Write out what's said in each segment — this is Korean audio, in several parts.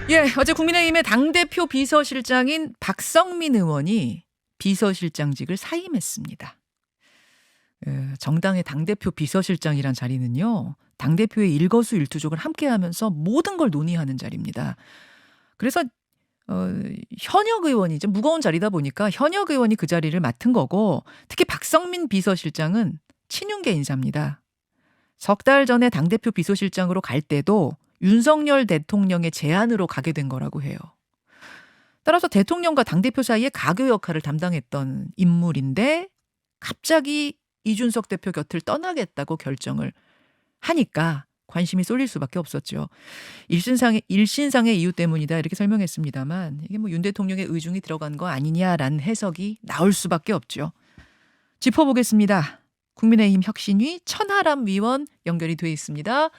예, 어제 국민의힘의 당대표 비서실장인 박성민 의원이 비서실장직을 사임했습니다. 정당의 당대표 비서실장이란 자리는요, 당대표의 일거수일투족을 함께하면서 모든 걸 논의하는 자리입니다. 그래서 현역 의원이 좀 무거운 자리다 보니까 현역 의원이 그 자리를 맡은 거고, 특히 박성민 비서실장은 친윤계 인사입니다. 석 달 전에 당대표 비서실장으로 갈 때도 윤석열 대통령의 제안으로 가게 된 거라고 해요. 따라서 대통령과 당대표 사이의 가교 역할을 담당했던 인물인데 갑자기 이준석 대표 곁을 떠나겠다고 결정을 하니까 관심이 쏠릴 수밖에 없었죠. 일신상의 이유 때문이다 이렇게 설명했습니다만 이게 뭐 윤 대통령의 의중이 들어간 거 아니냐라는 해석이 나올 수밖에 없죠. 짚어보겠습니다. 국민의힘 혁신위 천하람 위원 연결이 돼 있습니다.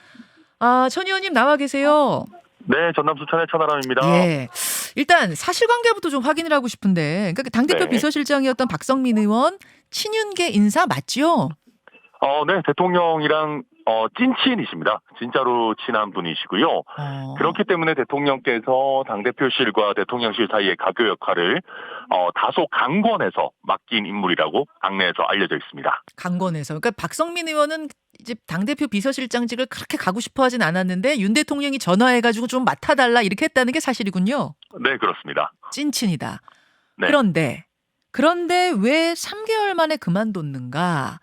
천 의원님 나와 계세요. 네, 전남 수천의 천하람입니다. 예. 일단 사실관계부터 좀 확인을 하고 싶은데, 그러니까 당대표 네. 비서실장이었던 박성민 의원 친윤계 인사 맞죠? 네, 대통령이랑 찐친이십니다. 진짜로 친한 분이시고요. 그렇기 때문에 대통령께서 당대표실과 대통령실 사이의 가교 역할을 다소 강권해서 맡긴 인물이라고 당내에서 알려져 있습니다. 강권해서. 그러니까 박성민 의원은 이제 당대표 비서실장직을 그렇게 가고 싶어 하진 않았는데 윤 대통령이 전화해가지고 좀 맡아달라 이렇게 했다는 게 사실이군요. 네, 그렇습니다. 찐친이다. 네. 그런데 왜 3개월 만에 그만뒀는가?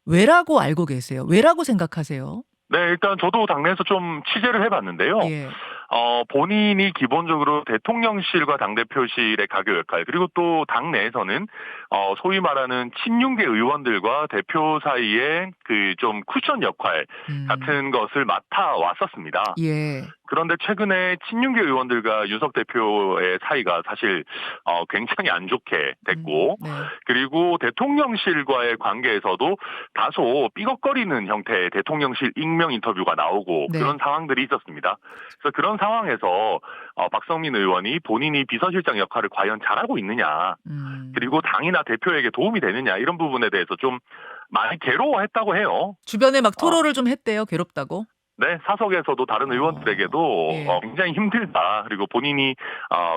왜라고 알고 계세요? 왜라고 생각하세요? 네, 일단 저도 당내에서 좀 취재를 해봤는데요. 예. 본인이 기본적으로 대통령실과 당대표실의 가교 역할, 그리고 또 당내에서는 소위 말하는 친윤계 의원들과 대표 사이의 그 좀 쿠션 역할 같은 것을 맡아왔었습니다. 예. 그런데 최근에 친윤계 의원들과 윤석 대표의 사이가 사실 굉장히 안 좋게 됐고, 네. 그리고 대통령실과의 관계에서도 다소 삐걱거리는 형태의 대통령실 익명 인터뷰가 나오고 네. 그런 상황들이 있었습니다. 그래서 그런 상황에서 박성민 의원이 본인이 비서실장 역할을 과연 잘하고 있느냐, 그리고 당이나 대표에게 도움이 되느냐, 이런 부분에 대해서 좀 많이 괴로워했다고 해요. 주변에 막 토로를 좀 했대요. 괴롭다고. 네, 사석에서도 다른 의원들에게도 예. 굉장히 힘들다, 그리고 본인이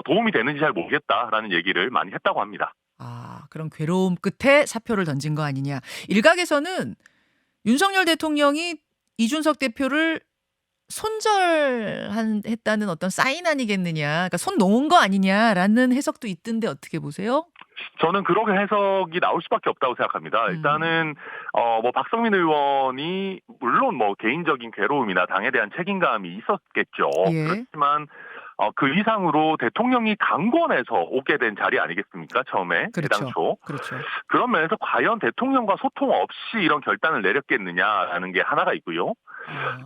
도움이 되는지 잘 모르겠다라는 얘기를 많이 했다고 합니다. 그런 괴로움 끝에 사표를 던진 거 아니냐. 일각에서는 윤석열 대통령이 이준석 대표를 손절했다는 어떤 사인 아니겠느냐. 그러니까 손 놓은 거 아니냐라는 해석도 있던데 어떻게 보세요? 저는 그렇게 해석이 나올 수밖에 없다고 생각합니다. 일단은 뭐 박성민 의원이 물론 뭐 개인적인 괴로움이나 당에 대한 책임감이 있었겠죠. 예. 그렇지만 그 이상으로 대통령이 강권해서 오게 된 자리 아니겠습니까? 처음에 그렇죠. 해당초. 그렇죠. 그런 면에서 과연 대통령과 소통 없이 이런 결단을 내렸겠느냐라는 게 하나가 있고요.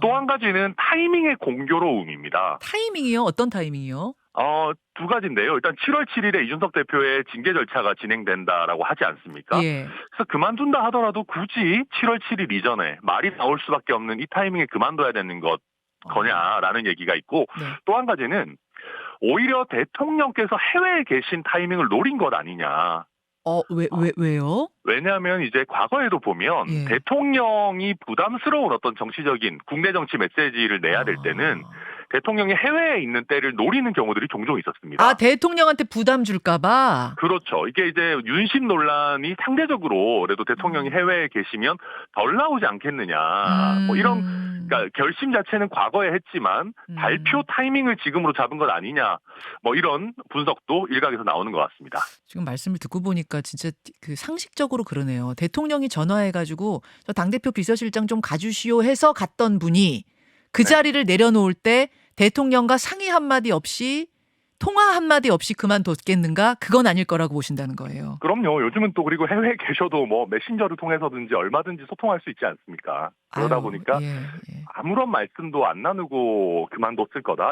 또 한 가지는 타이밍의 공교로움입니다. 타이밍이요? 어떤 타이밍이요? 두 가지인데요. 일단 7월 7일에 이준석 대표의 징계 절차가 진행된다라고 하지 않습니까? 예. 그래서 그만둔다 하더라도 굳이 7월 7일 이전에 말이 나올 수밖에 없는 이 타이밍에 그만둬야 되는 거냐라는 얘기가 있고, 네. 또 한 가지는 오히려 대통령께서 해외에 계신 타이밍을 노린 것 아니냐. 왜요? 왜냐하면 이제 과거에도 보면 예. 대통령이 부담스러운 어떤 정치적인 국내 정치 메시지를 내야 될 때는 대통령이 해외에 있는 때를 노리는 경우들이 종종 있었습니다. 대통령한테 부담 줄까봐. 그렇죠. 이게 이제 윤심 논란이 상대적으로 그래도 대통령이 해외에 계시면 덜 나오지 않겠느냐. 뭐 이런, 그러니까 결심 자체는 과거에 했지만 발표 타이밍을 지금으로 잡은 것 아니냐. 뭐 이런 분석도 일각에서 나오는 것 같습니다. 지금 말씀을 듣고 보니까 진짜 그 상식적으로 그러네요. 대통령이 전화해가지고 저 당대표 비서실장 좀 가주시오 해서 갔던 분이 그 네. 자리를 내려놓을 때 대통령과 상의 한마디 없이 통화 한마디 없이 그만뒀겠는가? 그건 아닐 거라고 보신다는 거예요. 그럼요. 요즘은 또 그리고 해외에 계셔도 뭐 메신저를 통해서든지 얼마든지 소통할 수 있지 않습니까? 그러다 보니까 예. 아무런 말씀도 안 나누고 그만뒀을 거다.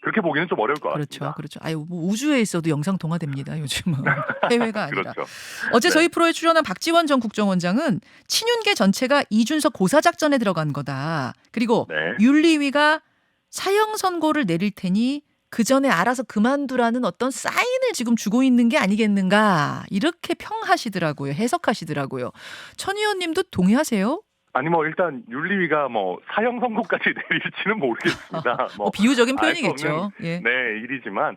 그렇게 보기는 좀 어려울 것 같습니다. 그렇죠. 뭐 우주에 있어도 영상 통화됩니다. 요즘은 해외가 아니라. 그렇죠. 어제 네. 저희 프로에 출연한 박지원 전 국정원장은 친윤계 전체가 이준석 고사작전에 들어간 거다. 그리고 네. 윤리위가 사형 선고를 내릴 테니 그 전에 알아서 그만두라는 어떤 사인을 지금 주고 있는 게 아니겠는가 이렇게 평하시더라고요. 해석하시더라고요. 천 의원님도 동의하세요? 아니 뭐 일단 윤리위가 뭐 사형 선고까지 내릴지는 모르겠습니다. 뭐 비유적인 알 수 없는 표현이겠죠. 예. 네 일이지만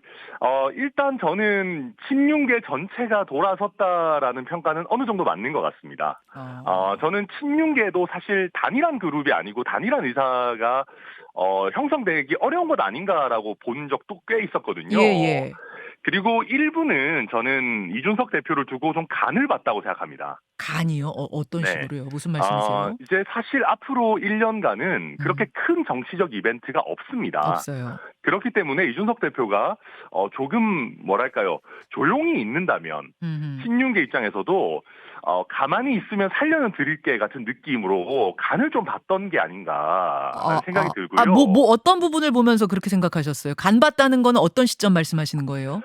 일단 저는 친윤계 전체가 돌아섰다라는 평가는 어느 정도 맞는 것 같습니다. 저는 친윤계도 사실 단일한 그룹이 아니고 단일한 의사가 형성되기 어려운 것 아닌가라고 본 적도 꽤 있었거든요. 예. 그리고 일부는 저는 이준석 대표를 두고 좀 간을 봤다고 생각합니다. 간이요? 어떤 네. 식으로요? 무슨 말씀이세요? 이제 사실 앞으로 1년간은 그렇게 큰 정치적 이벤트가 없습니다. 없어요. 그렇기 때문에 이준석 대표가 조금 뭐랄까요 조용히 있는다면 친윤계 입장에서도 가만히 있으면 살려는 드릴게 같은 느낌으로 간을 좀 봤던 게 아닌가라는 생각이 들고요. 어떤 부분을 보면서 그렇게 생각하셨어요? 간 봤다는 거는 어떤 시점 말씀하시는 거예요?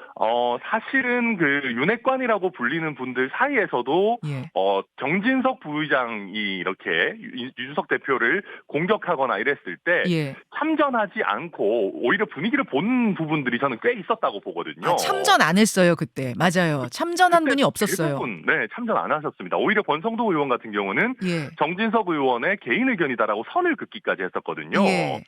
사실은 그 윤핵관이라고 불리는 분들 사이에서도 예. 정진석 부의장이 이렇게 이준석 대표를 공격하거나 이랬을 때 예. 참전하지 않고 오히려 분위기를 본 부분들이 저는 꽤 있었다고 보거든요. 참전 안 했어요, 그때. 맞아요. 참전한 분이 없었어요. 대부분 참전 안 하셨습니다. 오히려 권성도 의원 같은 경우는 예. 정진석 의원의 개인 의견이다라고 선을 긋기까지 했었거든요. 예.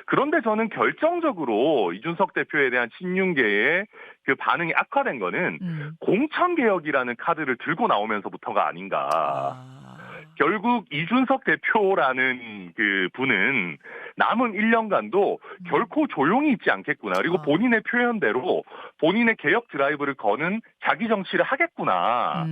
그런데 저는 결정적으로 이준석 대표에 대한 친윤계의 그 반응이 악화된 거는 공천개혁이라는 카드를 들고 나오면서부터가 아닌가. 결국 이준석 대표라는 그 분은 남은 1년간도 결코 조용히 있지 않겠구나. 그리고 본인의 표현대로 본인의 개혁 드라이브를 거는 자기 정치를 하겠구나.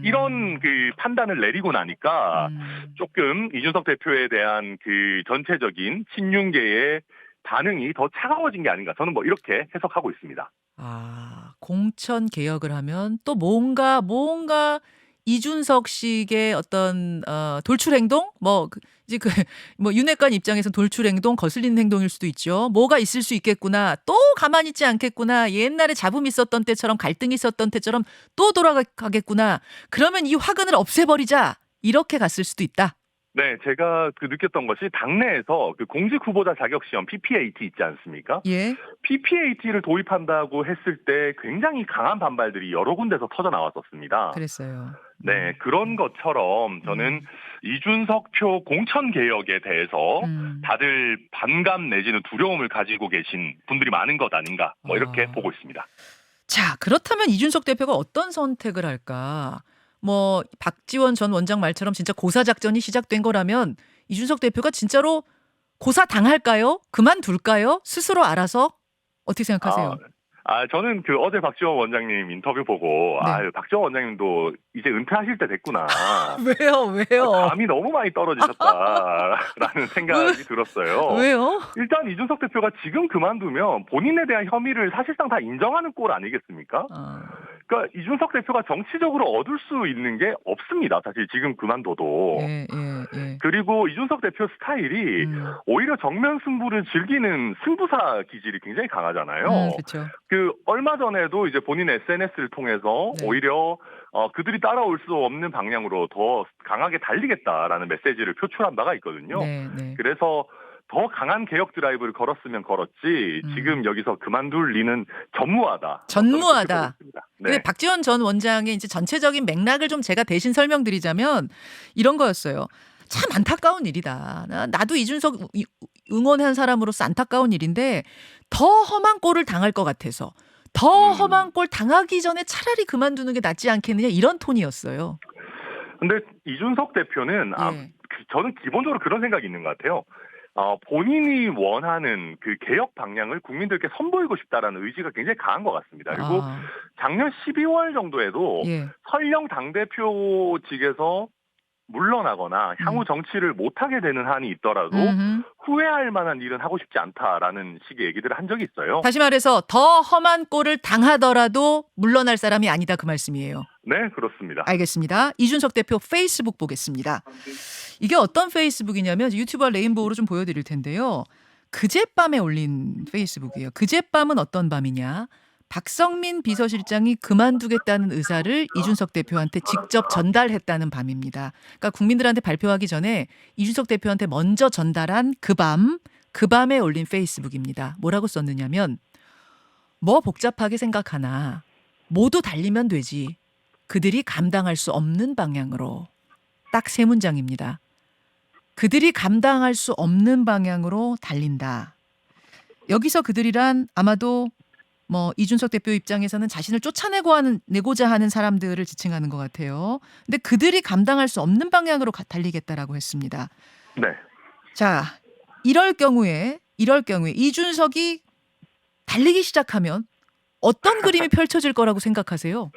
이런 그 판단을 내리고 나니까 조금 이준석 대표에 대한 그 전체적인 친윤계의 반응이 더 차가워진 게 아닌가. 저는 뭐 이렇게 해석하고 있습니다. 공천 개혁을 하면 또 뭔가 이준석 식의 어떤 돌출 행동 이제 윤핵관 입장에서 돌출 행동 거슬리는 행동일 수도 있죠. 뭐가 있을 수 있겠구나. 또 가만히 있지 않겠구나. 옛날에 잡음 있었던 때처럼 갈등이 있었던 때처럼 또 돌아가겠구나. 그러면 이 화근을 없애버리자. 이렇게 갔을 수도 있다. 네, 제가 느꼈던 것이 당내에서 그 공직 후보자 자격 시험 PPAT 있지 않습니까? 예. PPAT를 도입한다고 했을 때 굉장히 강한 반발들이 여러 군데서 터져 나왔었습니다. 그랬어요. 네, 그런 것처럼 저는 이준석 표 공천 개혁에 대해서 다들 반감 내지는 두려움을 가지고 계신 분들이 많은 것 아닌가 이렇게 보고 있습니다. 자, 그렇다면 이준석 대표가 어떤 선택을 할까? 박지원 전 원장 말처럼 진짜 고사 작전이 시작된 거라면 이준석 대표가 진짜로 고사 당할까요? 그만둘까요? 스스로 알아서? 어떻게 생각하세요? 저는 어제 박지원 원장님 인터뷰 보고 네. 박지원 원장님도 이제 은퇴하실 때 됐구나. 왜요? 감이 너무 많이 떨어지셨다라는 생각이 들었어요. 왜요? 일단 이준석 대표가 지금 그만두면 본인에 대한 혐의를 사실상 다 인정하는 꼴 아니겠습니까? 그러니까 이준석 대표가 정치적으로 얻을 수 있는 게 없습니다. 사실 지금 그만둬도. 예. 그리고 이준석 대표 스타일이 오히려 정면 승부를 즐기는 승부사 기질이 굉장히 강하잖아요. 그렇죠. 얼마 전에도 이제 본인의 SNS를 통해서 네. 오히려 그들이 따라올 수 없는 방향으로 더 강하게 달리겠다라는 메시지를 표출한 바가 있거든요. 네. 그래서 더 강한 개혁 드라이브를 걸었으면 걸었지 지금 여기서 그만둘 리는 전무하다. 근데 네. 박지원 전 원장의 이제 전체적인 맥락을 좀 제가 대신 설명드리자면 이런 거였어요. 참 안타까운 일이다. 나도 이준석 응원한 사람으로서 안타까운 일인데 더 험한 꼴을 당할 것 같아서 더 험한 꼴 당하기 전에 차라리 그만두는 게 낫지 않겠느냐 이런 톤이었어요. 근데 이준석 대표는 저는 기본적으로 그런 생각이 있는 것 같아요. 본인이 원하는 그 개혁 방향을 국민들께 선보이고 싶다라는 의지가 굉장히 강한 것 같습니다. 그리고 작년 12월 정도에도 설령 당대표직에서 물러나거나 향후 정치를 못하게 되는 한이 있더라도 후회할 만한 일은 하고 싶지 않다라는 식의 얘기들을 한 적이 있어요. 다시 말해서 더 험한 꼴을 당하더라도 물러날 사람이 아니다 그 말씀이에요. 네, 그렇습니다. 알겠습니다. 이준석 대표 페이스북 보겠습니다. 이게 어떤 페이스북이냐면 유튜버 레인보우로 좀 보여드릴 텐데요. 그젯밤에 올린 페이스북이에요. 그젯밤은 어떤 밤이냐. 박성민 비서실장이 그만두겠다는 의사를 이준석 대표한테 직접 전달했다는 밤입니다. 그러니까 국민들한테 발표하기 전에 이준석 대표한테 먼저 전달한 그 밤에 올린 페이스북입니다. 뭐라고 썼느냐면 뭐 복잡하게 생각하나 모두 달리면 되지. 그들이 감당할 수 없는 방향으로. 딱 세 문장입니다. 그들이 감당할 수 없는 방향으로 달린다. 여기서 그들이란 아마도 뭐 이준석 대표 입장에서는 자신을 내고자 하는 사람들을 지칭하는 것 같아요. 근데 그들이 감당할 수 없는 방향으로 달리겠다라고 했습니다. 네. 자, 이럴 경우에 이준석이 달리기 시작하면 어떤 그림이 펼쳐질 거라고 생각하세요?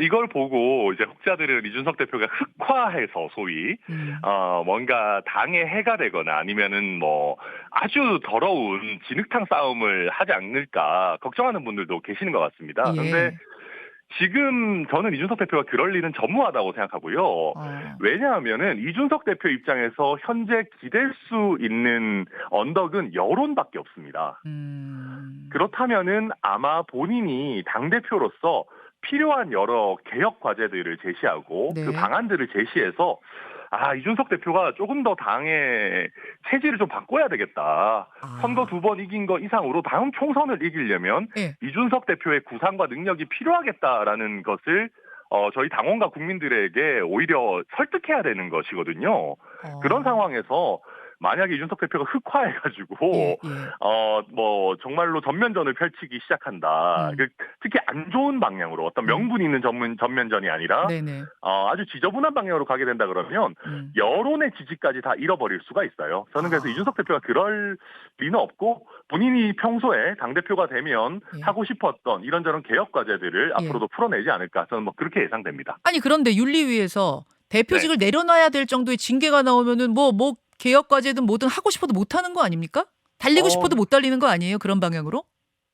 이걸 보고 이제 혹자들은 이준석 대표가 흑화해서 소위 음, 뭔가 당의 해가 되거나 아니면은 뭐 아주 더러운 진흙탕 싸움을 하지 않을까 걱정하는 분들도 계시는 것 같습니다. 그런데 예. 지금 저는 이준석 대표가 그럴 일은 전무하다고 생각하고요. 어, 왜냐하면은 이준석 대표 입장에서 현재 기댈 수 있는 언덕은 여론밖에 없습니다. 음, 그렇다면은 아마 본인이 당대표로서 필요한 여러 개혁 과제들을 제시하고 그 네. 방안들을 제시해서 이준석 대표가 조금 더 당의 체질을 좀 바꿔야 되겠다. 선거 아, 2번 이긴 거 이상으로 다음 총선을 이기려면 예. 이준석 대표의 구상과 능력이 필요하겠다라는 것을 저희 당원과 국민들에게 오히려 설득해야 되는 것이거든요. 그런 어, 상황에서 만약에 이준석 대표가 예, 흑화해가지고 예. 뭐 정말로 전면전을 펼치기 시작한다. 음, 특히 안 좋은 방향으로 어떤 음, 명분 있는 전면전이 아니라 네네. 아주 지저분한 방향으로 가게 된다 그러면 음, 여론의 지지까지 다 잃어버릴 수가 있어요. 저는 그래서 아, 이준석 대표가 그럴 리는 없고 본인이 평소에 당대표가 되면 예, 하고 싶었던 이런저런 개혁 과제들을 예. 앞으로도 풀어내지 않을까 저는 뭐 그렇게 예상됩니다. 아니, 그런데 윤리위에서 네. 대표직을 내려놔야 될 정도의 징계가 나오면은 뭐 개혁 과제든 뭐든 하고 싶어도 못 하는 거 아닙니까? 달리고 어, 싶어도 못 달리는 거 아니에요? 그런 방향으로?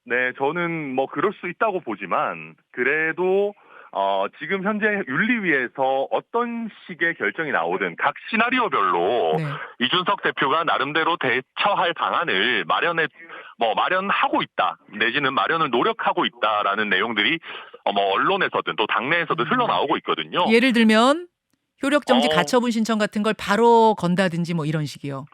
네, 저는 뭐 그럴 수 있다고 보지만 그래도 지금 현재 윤리위에서 어떤 식의 결정이 나오든 각 시나리오별로 네. 이준석 대표가 나름대로 대처할 방안을 마련하고 있다 내지는 마련을 노력하고 있다라는 내용들이 뭐 언론에서든 또 당내에서도 음. 흘러나오고 있거든요. 예를 들면 효력정지 어, 가처분 신청 같은 걸 바로 건다든지 뭐 이런 식이요.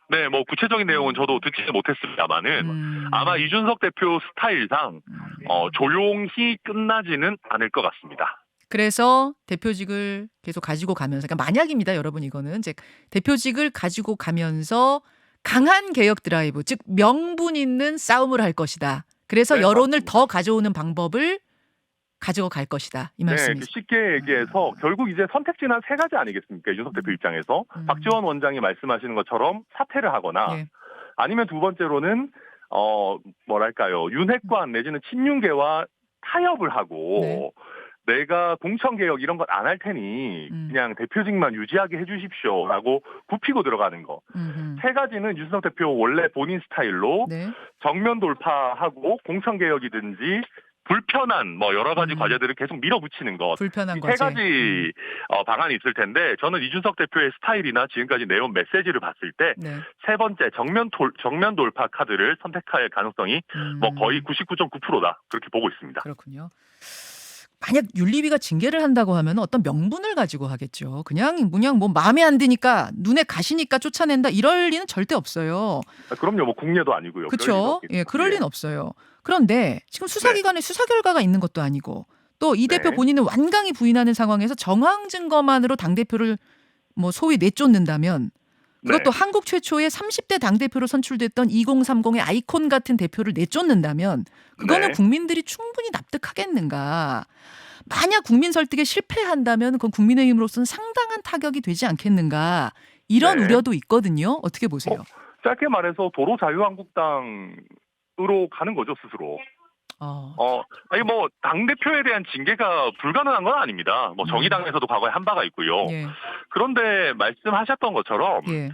네, 뭐 구체적인 내용은 저도 듣지 못했습니다만은 아마 음. 이준석 대표 스타일상 음. 조용히 끝나지는 않을 것 같습니다. 그래서 대표직을 계속 가지고 가면서, 그러니까 만약입니다, 여러분. 이거는 이제 대표직을 가지고 가면서 강한 개혁 드라이브, 즉 명분 있는 싸움을 할 것이다. 그래서 네, 여론을 더 맞습니다. 가져오는 방법을 가지고 갈 것이다. 이 네, 말씀이죠. 쉽게 얘기해서 아, 결국 이제 선택지는 한 세 가지 아니겠습니까? 이준석 대표 음, 입장에서 음, 박지원 원장이 말씀하시는 것처럼 사퇴를 하거나 예, 아니면 두 번째로는 뭐랄까요 윤핵관 내지는 친윤계와 타협을 네, 하고 내가 공천개혁 이런 건 안 할 테니 음, 그냥 대표직만 유지하게 해주십시오라고 굽히고 들어가는 거. 음, 세 가지는 윤석열 대표 원래 본인 스타일로 네, 정면 돌파하고 공천개혁이든지 불편한 뭐 여러 가지 음, 과제들을 계속 밀어붙이는 것. 불편한 이 세 과제, 가지 방안이 있을 텐데 저는 이준석 대표의 스타일이나 지금까지 내온 메시지를 봤을 때 네, 세 번째 정면 돌파 카드를 선택할 가능성이 뭐 거의 음, 99.9%다 그렇게 보고 있습니다. 그렇군요. 만약 윤리위가 징계를 한다고 하면 어떤 명분을 가지고 하겠죠. 그냥 뭐 마음에 안 드니까 눈에 가시니까 쫓아낸다 이럴 리는 절대 없어요. 그럼요, 뭐 국내도 아니고요. 그럴 리는 그렇죠? 예, 없겠죠. 그럴 예. 리는 없어요. 그런데 지금 네, 수사기관에 수사 결과가 있는 것도 아니고 또 이 대표 네, 본인은 완강히 부인하는 상황에서 정황 증거만으로 당대표를 뭐 소위 내쫓는다면, 그것도 네, 한국 최초의 30대 당대표로 선출됐던 2030의 아이콘 같은 대표를 내쫓는다면 그거는 네, 국민들이 충분히 납득하겠는가. 만약 국민 설득에 실패한다면 그건 국민의힘으로서는 상당한 타격이 되지 않겠는가. 이런 네. 우려도 있거든요. 어떻게 뭐 보세요? 짧게 말해서 도로 자유한국당으로 가는 거죠 스스로. 어, 아니 뭐 당대표에 대한 징계가 불가능한 건 아닙니다. 뭐 음, 정의당에서도 과거에 한 바가 있고요. 예, 그런데 말씀하셨던 것처럼 예,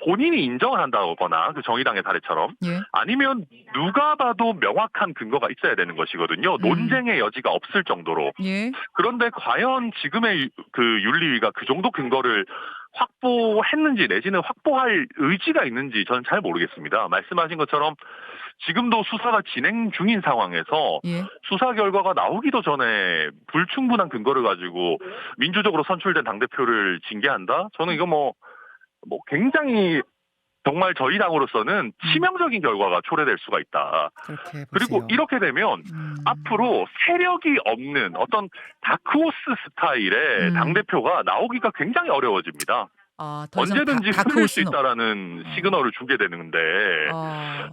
본인이 인정을 한다거나 그 정의당의 사례처럼 예, 아니면 누가 봐도 명확한 근거가 있어야 되는 것이거든요. 음, 논쟁의 여지가 없을 정도로. 예, 그런데 과연 지금의 그 윤리위가 그 정도 근거를 확보했는지 내지는 확보할 의지가 있는지 저는 잘 모르겠습니다. 말씀하신 것처럼 지금도 수사가 진행 중인 상황에서 예. 수사 결과가 나오기도 전에 불충분한 근거를 가지고 민주적으로 선출된 당대표를 징계한다? 저는 이거 뭐 굉장히 정말 저희 당으로서는 음, 치명적인 결과가 초래될 수가 있다. 그렇게 그리고 보세요. 이렇게 되면 음, 앞으로 세력이 없는 어떤 다크호스 스타일의 음. 당대표가 나오기가 굉장히 어려워집니다. 더 이상 언제든지 다크호스는 흘릴 수 있다라는 시그널을 주게 되는데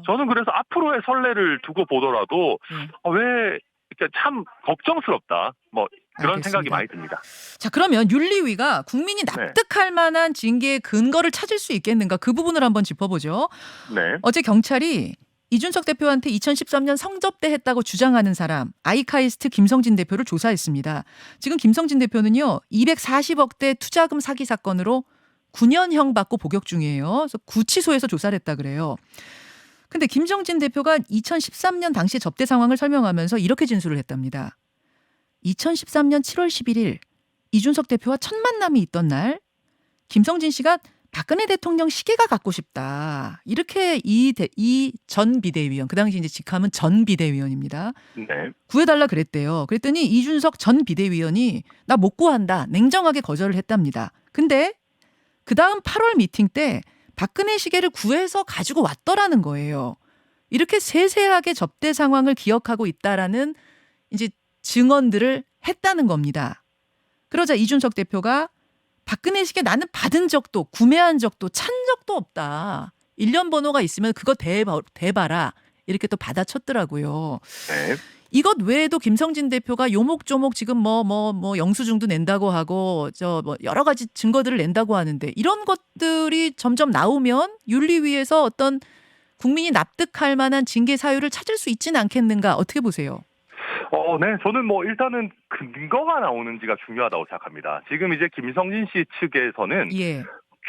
저는 그래서 앞으로의 선례를 두고 보더라도 왜 이렇게 참 걱정스럽다. 뭐 그런 생각이 알겠습니다. 많이 듭니다. 자, 그러면 윤리위가 국민이 납득할 만한 징계의 근거를 찾을 수 있겠는가? 그 부분을 한번 짚어보죠. 네. 어제 경찰이 이준석 대표한테 2013년 성접대 했다고 주장하는 사람 아이카이스트 김성진 대표를 조사했습니다. 지금 김성진 대표는요 240억대 투자금 사기 사건으로 9년형 받고 복역 중이에요. 그래서 구치소에서 조사를 했다 그래요. 근데 김성진 대표가 2013년 당시 접대 상황을 설명하면서 이렇게 진술을 했답니다. 2013년 7월 11일 이준석 대표와 첫 만남이 있던 날 김성진 씨가 박근혜 대통령 시계가 갖고 싶다. 이렇게 이 전 비대위원, 그 당시 이제 직함은 전 비대위원입니다. 네. 구해달라 그랬대요. 그랬더니 이준석 전 비대위원이 나 못 구한다. 냉정하게 거절을 했답니다. 근데 그 다음 8월 미팅 때 박근혜 시계를 구해서 가지고 왔더라는 거예요. 이렇게 세세하게 접대 상황을 기억하고 있다라는 이제 증언들을 했다는 겁니다. 그러자 이준석 대표가 박근혜 시계 나는 받은 적도 구매한 적도 찬 적도 없다. 일련 번호가 있으면 그거 대봐라. 이렇게 또 받아쳤더라고요. 네. 이것 외에도 김성진 대표가 요목조목 지금 뭐 영수증도 낸다고 하고 뭐 여러 가지 증거들을 낸다고 하는데 이런 것들이 점점 나오면 윤리위에서 어떤 국민이 납득할 만한 징계 사유를 찾을 수 있지는 않겠는가? 어떻게 보세요? 네. 저는 뭐 일단은 근거가 나오는지가 중요하다고 생각합니다. 지금 이제 김성진 씨 측에서는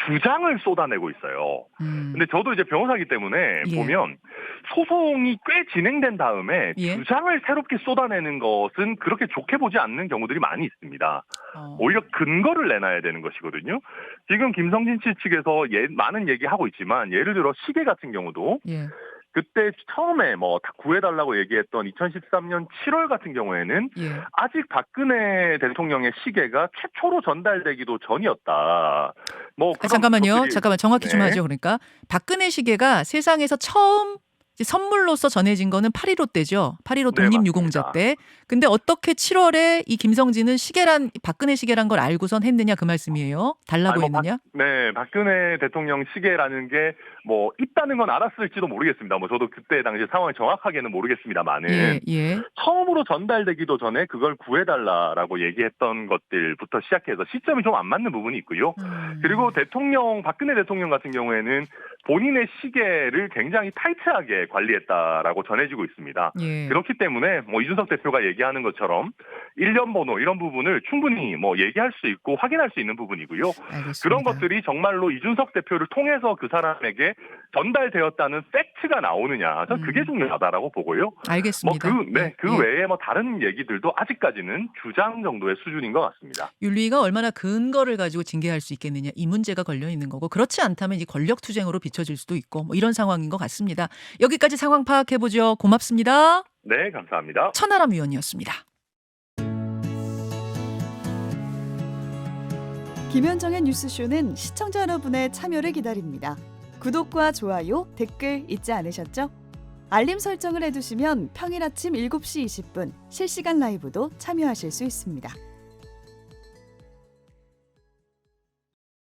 주장을 쏟아내고 있어요. 근데 저도 이제 변호사이기 때문에 보면 소송이 꽤 진행된 다음에 주장을 새롭게 쏟아내는 것은 그렇게 좋게 보지 않는 경우들이 많이 있습니다. 오히려 근거를 내놔야 되는 것이거든요. 지금 김성진 씨 측에서 많은 얘기하고 있지만 예를 들어 시계 같은 경우도 그때 처음에 뭐 다 구해달라고 얘기했던 2013년 7월 같은 경우에는 아직 박근혜 대통령의 시계가 최초로 전달되기도 전이었다. 뭐 잠깐만요. 잠깐만 정확히 좀 하죠. 그러니까 박근혜 시계가 세상에서 처음 이제 선물로서 전해진 거는 8.15 때죠. 8.15 독립유공자 때. 근데 어떻게 7월에 이 김성진은 박근혜 시계란 걸 알고선 했느냐 그 말씀이에요. 달라고 했느냐? 네, 박근혜 대통령 시계라는 게 뭐 있다는 건 알았을지도 모르겠습니다. 뭐 저도 그때 당시 상황이 정확하게는 모르겠습니다만은 처음으로 전달되기도 전에 그걸 구해달라라고 얘기했던 것들부터 시작해서 시점이 좀 안 맞는 부분이 있고요. 그리고 박근혜 대통령 같은 경우에는 본인의 시계를 굉장히 타이트하게 관리했다라고 전해지고 있습니다. 그렇기 때문에 뭐 이준석 대표가 얘기하는 것처럼 일련 번호 이런 부분을 충분히 뭐 얘기할 수 있고 확인할 수 있는 부분이고요. 알겠습니다. 그런 것들이 정말로 이준석 대표를 통해서 그 사람에게 전달되었다는 팩트가 나오느냐, 전 그게 중요하다라고 보고요. 알겠습니다. 그 외에 뭐 다른 얘기들도 아직까지는 주장 정도의 수준인 것 같습니다. 윤리가 얼마나 근거를 가지고 징계할 수 있겠느냐 이 문제가 걸려 있는 거고 그렇지 않다면 이 권력투쟁으로 비춰질 수도 있고 뭐 이런 상황인 것 같습니다. 여기까지 상황 파악해 보죠. 고맙습니다. 네, 감사합니다. 천하람 위원이었습니다. 김현정의 뉴스쇼는 시청자 여러분의 참여를 기다립니다. 구독과 좋아요, 댓글 잊지 않으셨죠? 알림 설정을 해두시면 평일 아침 7시 20분 실시간 라이브도 참여하실 수 있습니다.